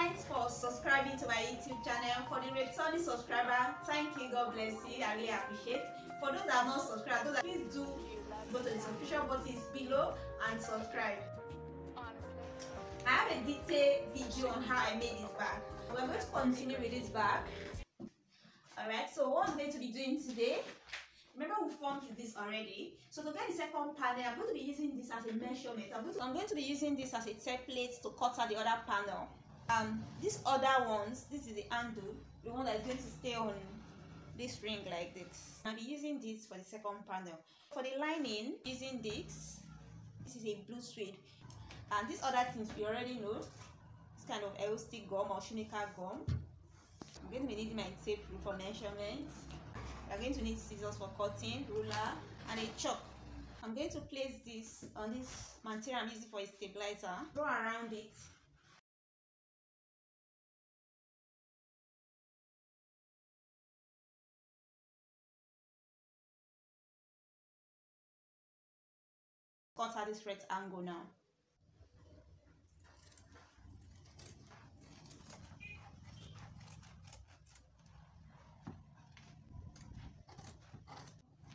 Thanks for subscribing to my YouTube channel. For the returning subscriber, thank you, God bless you, I really appreciate. For those that are not subscribed, please do go to the subscription button below and subscribe. I have a detailed video on how I made this bag. We're going to continue with this bag. Alright, so what I'm going to be doing today, remember we formed this already. So to get the second panel, I'm going to be using this as a measurement. I'm going to be using this as a template to cut out the other panel. These other ones, this is the handle, the one that is going to stay on this ring like this. I'll be using this for the second panel. For the lining, using this is a blue suede. And these other things we already know. This kind of elastic gum or shoemaker gum. I'm going to be needing my tape for measurement. We're going to need scissors for cutting, ruler, and a chalk. I'm going to place this on this material I'm using for a stabilizer. Go around it. Cut at this right angle now.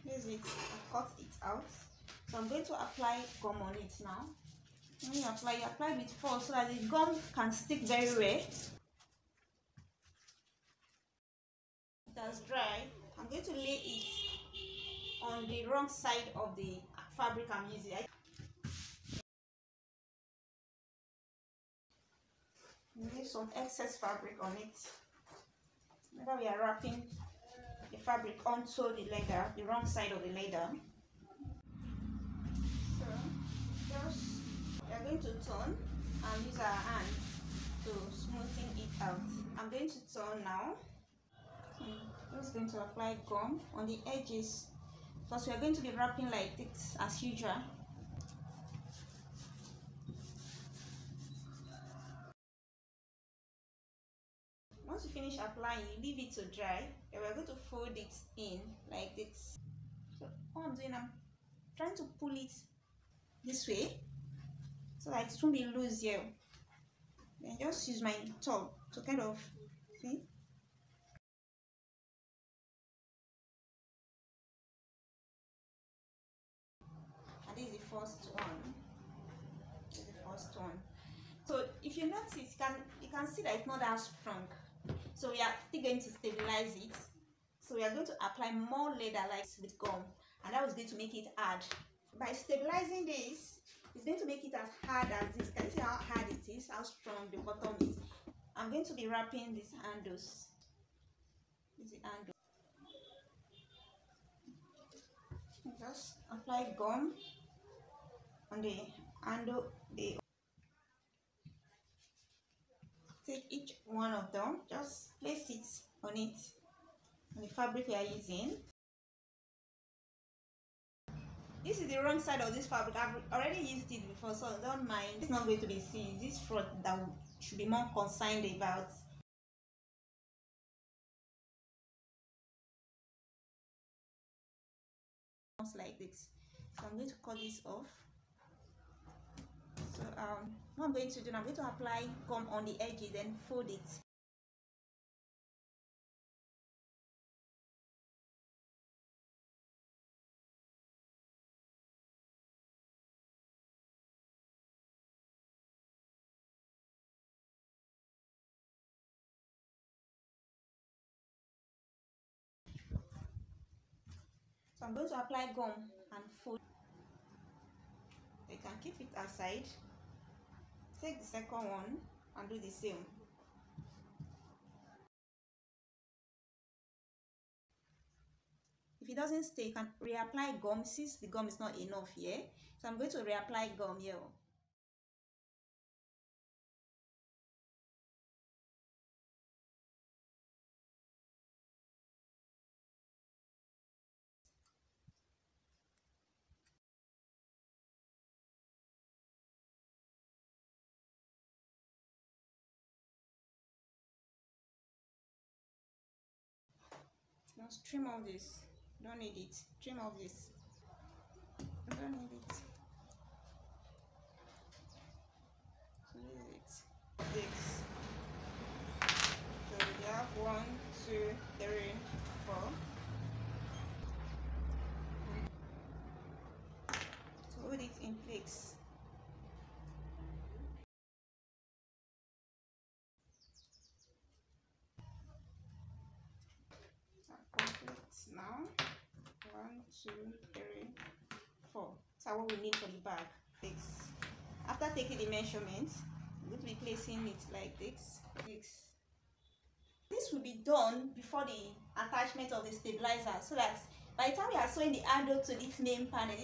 Use it, cut it out. So I'm going to apply gum on it now. When you apply with force so that the gum can stick very well. It has dried. I'm going to lay it on the wrong side of the fabric I'm using. Leave some excess fabric on it. Now we are wrapping the fabric onto the leather, the wrong side of the leather. So just we are going to turn and use our hand to smoothen it out. I'm going to turn now. I'm just going to apply gum on the edges because we are going to be wrapping like this as usual. Once you finish applying, you leave it to dry. And we're going to fold it in like this. So what I'm doing, I'm trying to pull it this way so that it won't be loose here. Then just use my towel to kind of see. And this is the first one. This is the first one. So if you notice, you can see that it's not that strong. So we are still going to stabilize it. So we are going to apply more leather like with gum, and that was going to make it hard. By stabilizing this, it's going to make it as hard as this. Can you see how hard it is? How strong the bottom is? I'm going to be wrapping these handles. This is the handle. Just apply gum on the handle. Take each one of them, just place it on the fabric we are using. This is the wrong side of this fabric. I've already used it before, so don't mind. It's not going to be seen. This front that we should be more concerned about. Like this. So I'm going to cut this off. So what I'm going to do, I'm going to apply gum on the edges, then fold it. So I'm going to apply gum and fold. You can keep it aside. Take the second one and do the same. If it doesn't stay, you can reapply gum since the gum is not enough here. So I'm going to reapply gum here. Just trim off this. Don't need it. Trim off this. Don't need it. This. in place. Complete now. 1, 2, 3, 4. So what we need for the bag. After taking the measurements, I'm going to be placing it like this. This will be done before the attachment of the stabilizer, so that by the time we are sewing the handle to this main panel,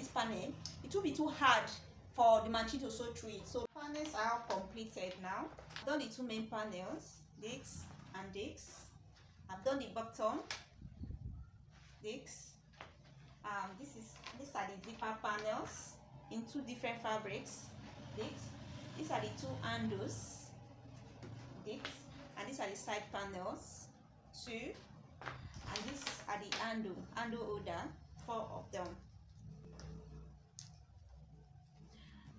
it will be too hard for the machine to sew through it. So panels are all completed now. I've done the two main panels, this and this. I've done the bottom, this. These are the zipper panels in two different fabrics. These are the two handles, and these are the side panels, 2, and these are the handle holder, 4 of them.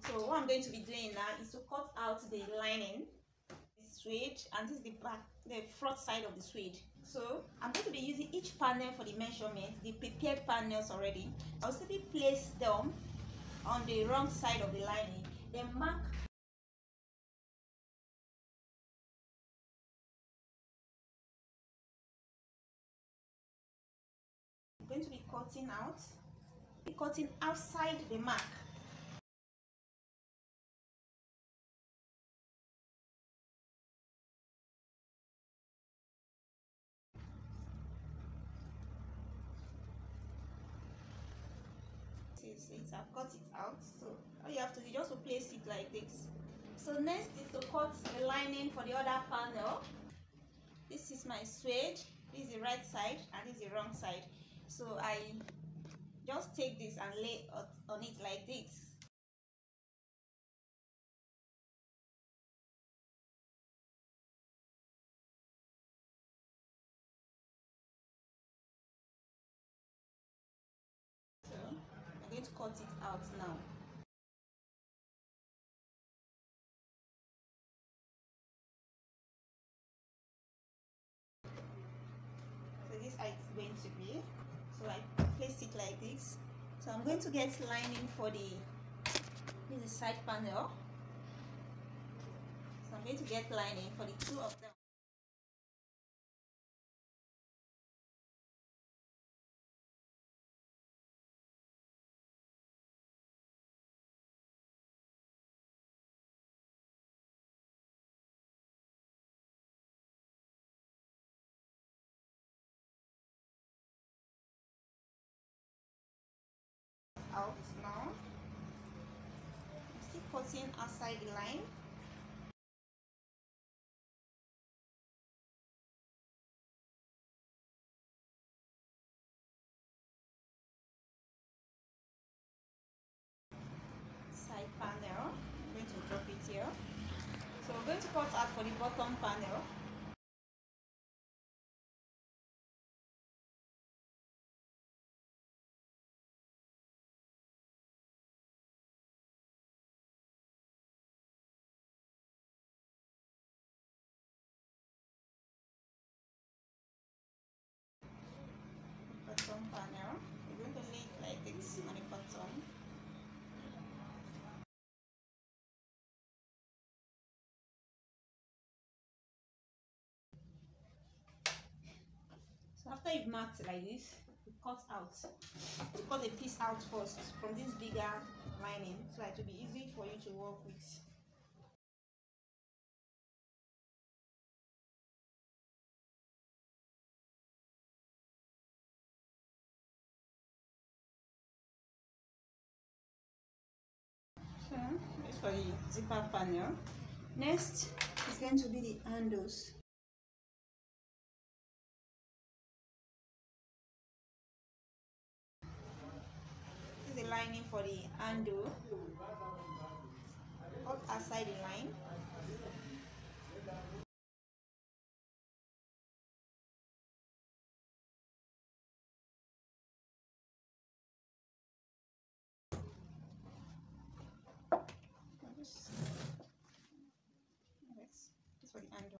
So what I'm going to be doing now is to cut out the lining, the suede, and this is the front side of the suede. So I'm going to be using each panel for the measurement, the prepared panels already. I'll simply place them on the wrong side of the lining, then mark. I'm going to be cutting outside the mark. I've cut it out, so all you have to do is just to place it like this. So next is to cut the lining for the other panel. This is my suede, this is the right side and this is the wrong side. So I just take this and lay on it like this. So I'm going to cut it out now. So this is how it's going to be. So I place it like this. So I'm going to get lining for this is the side panel. So I'm going to get lining for the two of them. Out now. I'm still cutting outside the line. Side panel. I'm going to drop it here. So we're going to cut out for the bottom panel. Bottom panel. We're going to lay it like this on the bottom. So after you've marked like this, you cut out. You cut a piece out first from this bigger lining, so it will be easy for you to work with. So this is for the zipper panel. Next is going to be the handles. This is the lining for the handle. Cut outside the line. This is for the handle.